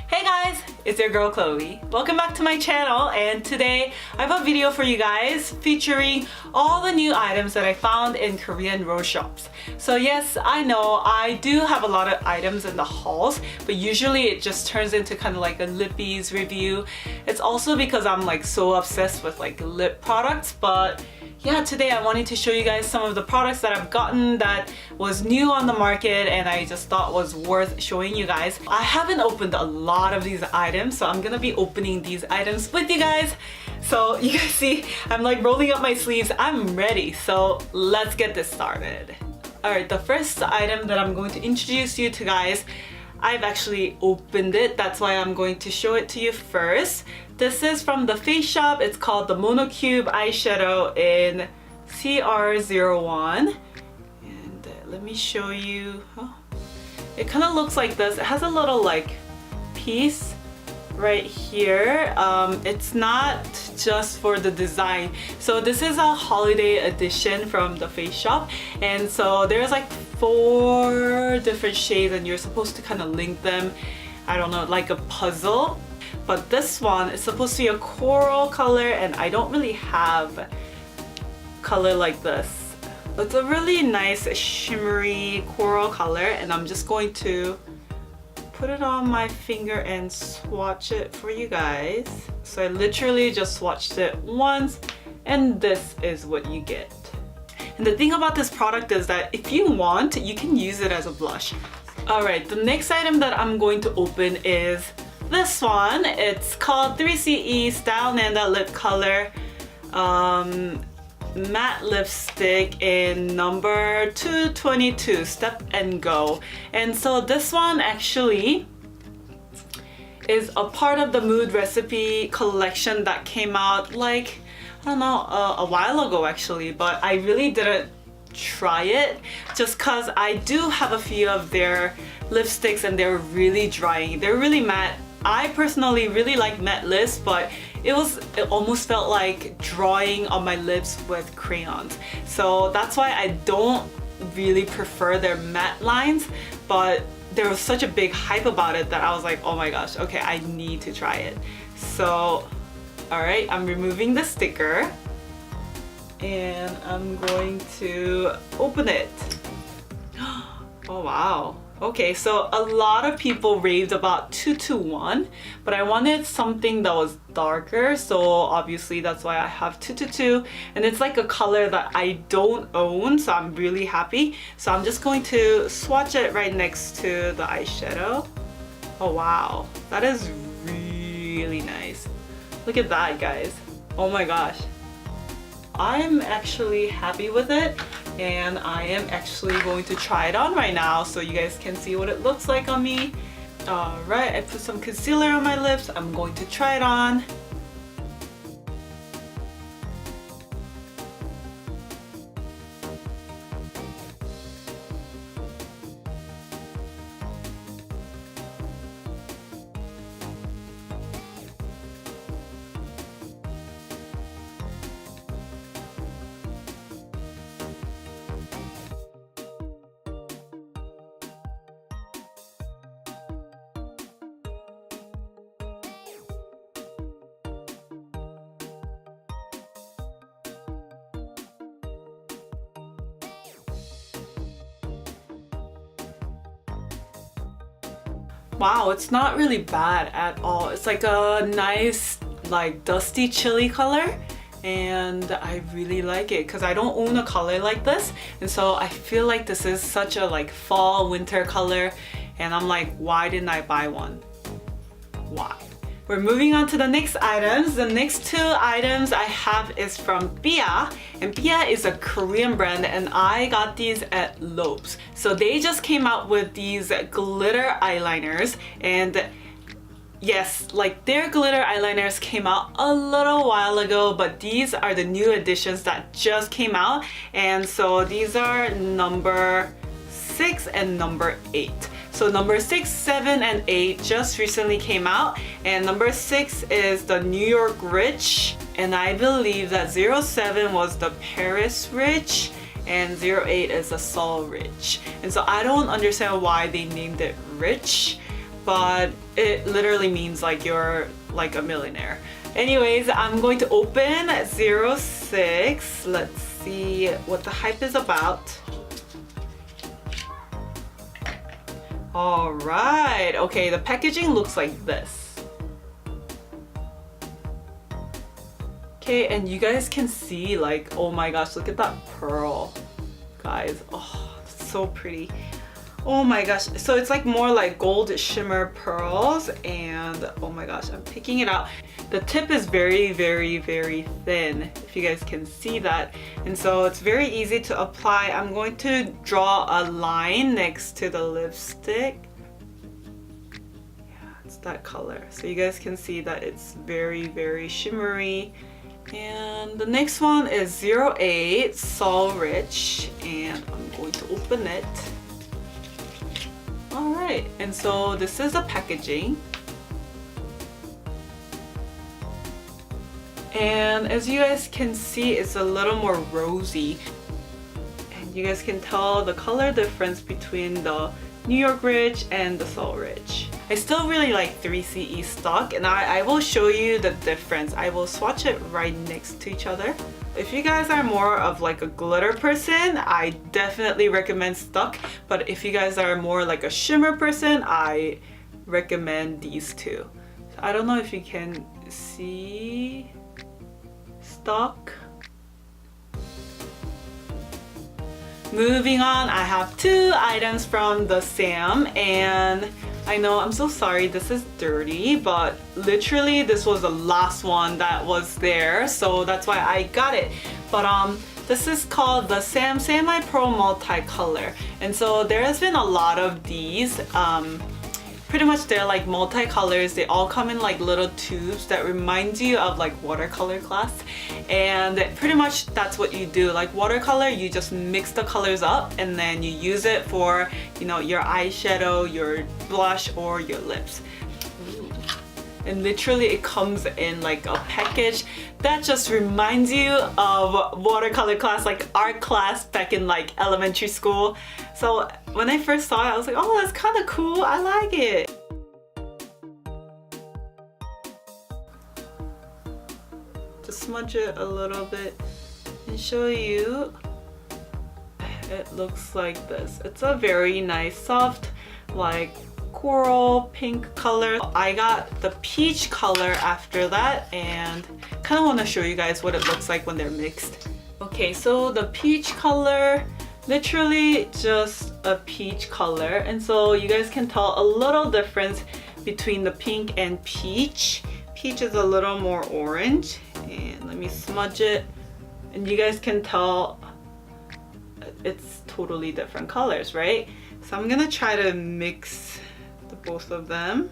Hey guys, it's your girl Chloe. Welcome back to my channel, and today I have a video for you guys featuring all the new items that I found in Korean rose shops. So yes, I know I do have a lot of items in the hauls, but usually it just turns into kind of like a lippies review. It's also because I'm like so obsessed with like lip products, but yeah, today I wanted to show you guys some of the products that I've gotten that was new on the market and I just thought was worth showing you guys. I haven't opened a lot of these items, so I'm gonna be opening these items with you guys. So you guys see, I'm like rolling up my sleeves. I'm ready, so let's get this started. Alright, the first item that I'm going to introduce you to guys, I've actually opened it. That's why I'm going to show it to you first. This is from the Faceshop. It's called the Monocube eyeshadow in CR01. And let me show you. Oh, it kind of looks like this. It has a little like piece right here. It's not just for the design. So this is a holiday edition from the Faceshop. And so there's like 4 different shades and you're supposed to kind of link them, I don't know, like a puzzle. But this one is supposed to be a coral color and I don't really have color like this. It's a really nice shimmery coral color and I'm just going to put it on my finger and swatch it for you guys. So I literally just swatched it once and this is what you get. And the thing about this product is that if you want, you can use it as a blush. Alright, the next item that I'm going to open is this one. It's called 3CE Style Nanda Lip Color Matte Lipstick in number 222, Step and Go. And so this one actually is a part of the Mood Recipe collection that came out like, I don't know, a while ago actually, but I really didn't try it just cause I do have a few of their lipsticks and they're really drying. They're really matte. I personally really like matte lips, but it almost felt like drawing on my lips with crayons. So that's why I don't really prefer their matte lines, but there was such a big hype about it that I was like, oh my gosh, okay, I need to try it. So, alright, I'm removing the sticker and I'm going to open it. Oh wow. Okay, so a lot of people raved about 221, but I wanted something that was darker, so obviously that's why I have 222, and it's like a color that I don't own, so I'm really happy. So I'm just going to swatch it right next to the eyeshadow. Oh wow, that is really nice. Look at that, guys. Oh my gosh. I'm actually happy with it and I am actually going to try it on right now so you guys can see what it looks like on me. Alright, I put some concealer on my lips. I'm going to try it on. Wow, it's not really bad at all. It's like a nice, like dusty chili color, and I really like it because I don't own a color like this, and so I feel like this is such a like fall winter color, and I'm like, why didn't I buy one? Why? We're moving on to the next items. The next 2 items I have is from Bbia, and Bbia is a Korean brand and I got these at Lowe's. So they just came out with these glitter eyeliners, and yes, like their glitter eyeliners came out a little while ago, but these are the new editions that just came out, and so these are number 6 and number 8. So number 6, 7, and 8 just recently came out, and number 6 is the New York Rich, and I believe that 07 was the Paris Rich, and 08 is the Seoul Rich. And so I don't understand why they named it Rich, but it literally means like you're like a millionaire. Anyways, I'm going to open 06. Let's see what the hype is about. All right, okay, the packaging looks like this. Okay, and you guys can see like, oh my gosh, look at that pearl, guys. Oh, it's so pretty. Oh my gosh, so it's like more like gold shimmer pearls, and oh my gosh, I'm picking it out. The tip is very, very, very thin, if you guys can see that. And so it's very easy to apply. I'm going to draw a line next to the lipstick. Yeah, it's that color. So you guys can see that it's very, very shimmery. And the next one is 08 Seoul Rich, and I'm going to open it. Alright, and so this is the packaging. And as you guys can see, it's a little more rosy. And you guys can tell the color difference between the New York Rich and the Seoul Rich. I still really like 3CE stock, and I will show you the difference. I will swatch it right next to each other. If you guys are more of like a glitter person, I definitely recommend stock. But if you guys are more like a shimmer person, I recommend these two. So I don't know if you can see stock. Moving on, I have two items from the Saem, and I know, I'm so sorry, this is dirty, but literally this was the last one that was there, so that's why I got it. But this is called the Saem Pro Multi Color, and so there has been a lot of these. Pretty much they're like multicolors. They all come in like little tubes that remind you of like watercolor class, and pretty much that's what you do. Like watercolor, you just mix the colors up and then you use it for, you know, your eyeshadow, your blush, or your lips. Ooh. And literally it comes in like a package that just reminds you of watercolor class, like art class back in like elementary school. So when I first saw it, I was like, oh, that's kind of cool, I like it. Just smudge it a little bit and show you. It looks like this. It's a very nice, soft, like coral pink color. I got the peach color after that, and kind of want to show you guys what it looks like when they're mixed. Okay, so the peach color, literally just a peach color, and so you guys can tell a little difference between the pink and peach. Peach is a little more orange, and let me smudge it, and you guys can tell it's totally different colors, right? So I'm gonna try to mix the both of them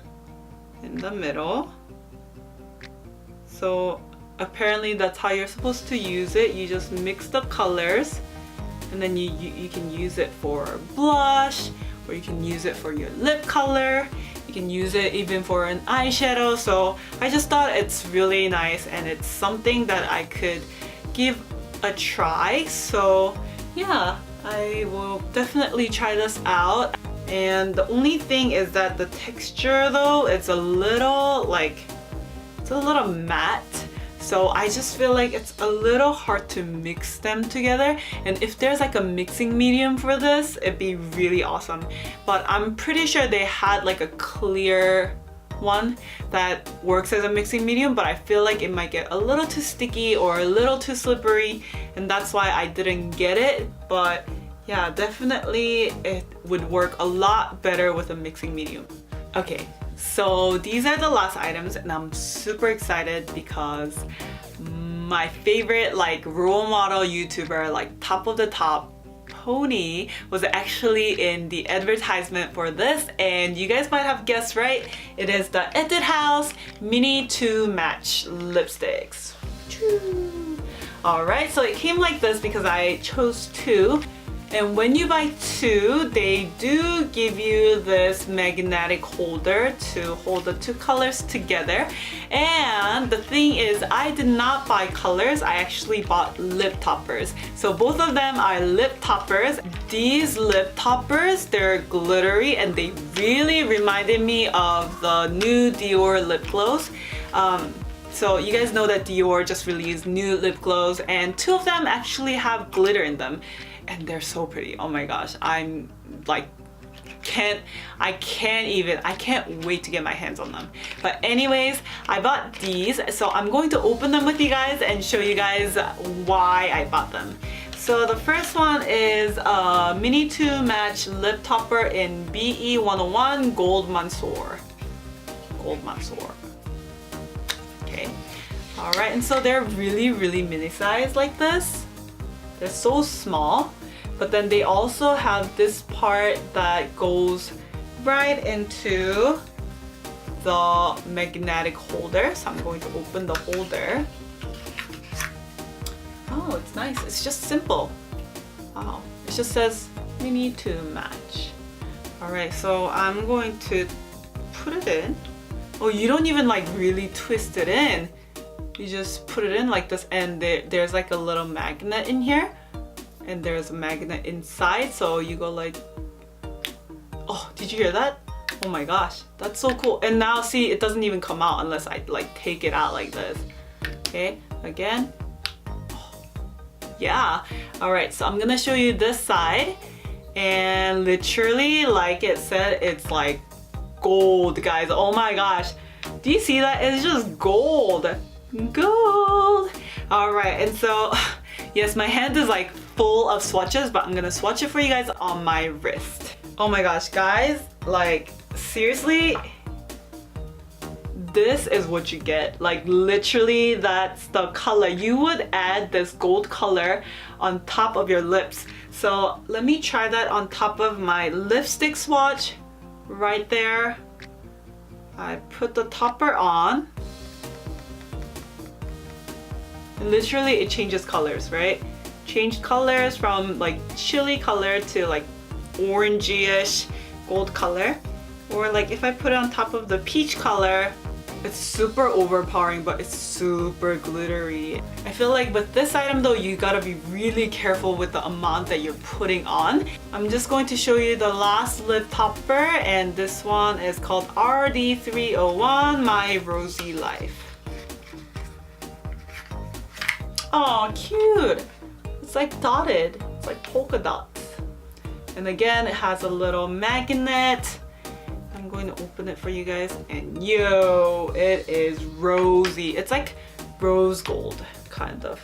in the middle. So apparently that's how you're supposed to use it. You just mix the colors, and then you can use it for blush, or you can use it for your lip color. You can use it even for an eyeshadow. So I just thought it's really nice, and it's something that I could give a try. So yeah, I will definitely try this out. And the only thing is that the texture though, it's a little matte. So I just feel like it's a little hard to mix them together. And if there's like a mixing medium for this, it'd be really awesome. But I'm pretty sure they had like a clear one that works as a mixing medium, but I feel like it might get a little too sticky or a little too slippery, and that's why I didn't get it. But yeah, definitely it would work a lot better with a mixing medium. Okay, so these are the last items, and I'm super excited because my favorite like role model YouTuber, like top of the top, Pony, was actually in the advertisement for this, and you guys might have guessed right. It is the Etude House Mini 2 Match Lipsticks. Alright, so it came like this because I chose two. And when you buy two, they do give you this magnetic holder to hold the two colors together. And the thing is, I did not buy colors, I actually bought lip toppers. So both of them are lip toppers. These lip toppers, they're glittery and they really reminded me of the new Dior lip gloss. So you guys know that Dior just released new lip gloss and two of them actually have glitter in them. And they're so pretty. Oh my gosh, I'm like, I can't wait to get my hands on them. But anyways, I bought these. So I'm going to open them with you guys and show you guys why I bought them. So the first one is a Mini 2 Match Lip Topper in BE 101 Gold Mansour. Okay. Alright, and so they're really mini size like this. They're so small, but then they also have this part that goes right into the magnetic holder. So I'm going to open the holder. Oh, it's nice. It's just simple. Wow. It just says Mini 2 Match. Alright, so I'm going to put it in. Oh, you don't even like really twist it in. You just put it in like this, and there's like a little magnet in here, and there's a magnet inside, so you go like, oh, did you hear that? Oh my gosh, that's so cool. And now see, it doesn't even come out unless I like take it out like this. Okay, again. Oh, yeah. Alright, so I'm gonna show you this side, and literally like it said, it's like gold, guys. Oh my gosh, do you see that? It's just gold. Alright, and so yes, my hand is like full of swatches, but I'm gonna swatch it for you guys on my wrist. Oh my gosh, guys, like seriously, this is what you get. Like literally, that's the color. You would add this gold color on top of your lips. So let me try that on top of my lipstick swatch right there. I put the topper on. Literally it changes colors, right? Changed colors from like chili color to like orangey-ish gold color. Or like if I put it on top of the peach color, it's super overpowering, but it's super glittery. I feel like with this item though, you gotta be really careful with the amount that you're putting on. I'm just going to show you the last lip topper, and this one is called RD301 My Rosy Life. Oh, cute! It's like dotted. It's like polka dots. And again, it has a little magnet. I'm going to open it for you guys, and yo, it is rosy. It's like rose gold, kind of.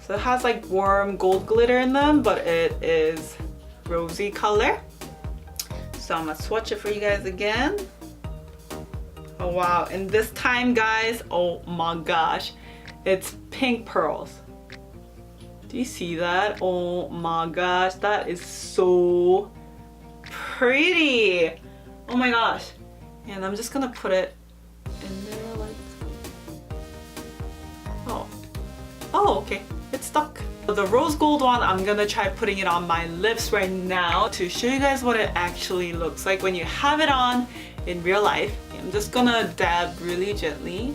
So it has like warm gold glitter in them, but it is rosy color. So I'm gonna swatch it for you guys again. Oh wow, and this time, guys, oh my gosh, it's pink pearls. Do you see that? Oh my gosh, that is so pretty. Oh my gosh. And I'm just gonna put it in there like, oh, okay, it's stuck. The rose gold one, I'm gonna try putting it on my lips right now to show you guys what it actually looks like when you have it on in real life. I'm just gonna dab really gently.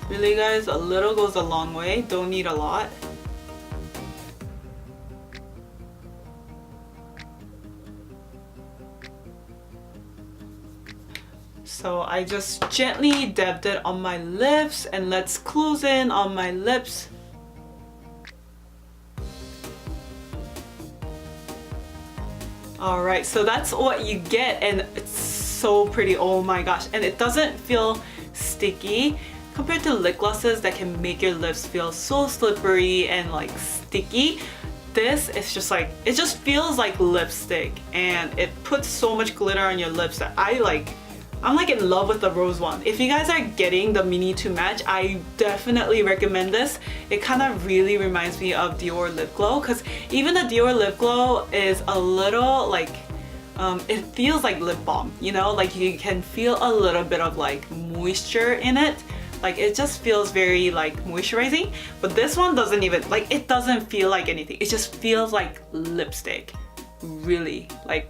Really guys, a little goes a long way, don't need a lot. So I just gently dabbed it on my lips, and let's close in on my lips. Alright, so that's what you get, and it's so pretty, oh my gosh. And it doesn't feel sticky compared to lip glosses that can make your lips feel so slippery and like sticky. This is just like, it just feels like lipstick, and it puts so much glitter on your lips that I'm like in love with the rose one. If you guys are getting the Mini 2 Match, I definitely recommend this. It kind of really reminds me of Dior lip glow, because even the Dior lip glow is a little like it feels like lip balm, you know, like you can feel a little bit of like moisture in it. Like it just feels very like moisturizing, but this one doesn't even, like it doesn't feel like anything. It just feels like lipstick. Really, like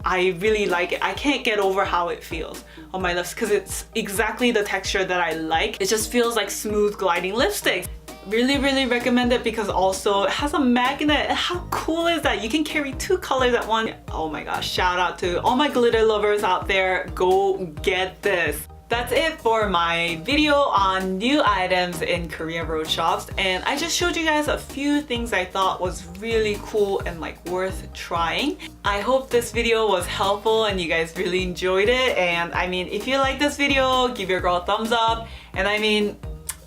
I really like it. I can't get over how it feels on my lips because it's exactly the texture that I like. It just feels like smooth gliding lipstick. Really recommend it because also it has a magnet. How cool is that? You can carry 2 colors at once. Oh my gosh, shout out to all my glitter lovers out there. Go get this. That's it for my video on new items in Korean road shops, and I just showed you guys a few things I thought was really cool and like worth trying. I hope this video was helpful and you guys really enjoyed it, and I mean, if you like this video, give your girl a thumbs up, and I mean,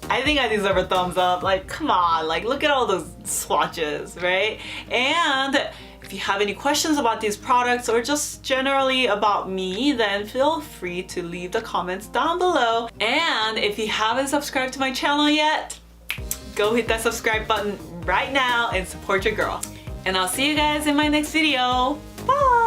I think I deserve a thumbs up. Like, come on, like look at all those swatches, right? And if you have any questions about these products or just generally about me, then feel free to leave the comments down below. And if you haven't subscribed to my channel yet, go hit that subscribe button right now and support your girl. And I'll see you guys in my next video. Bye!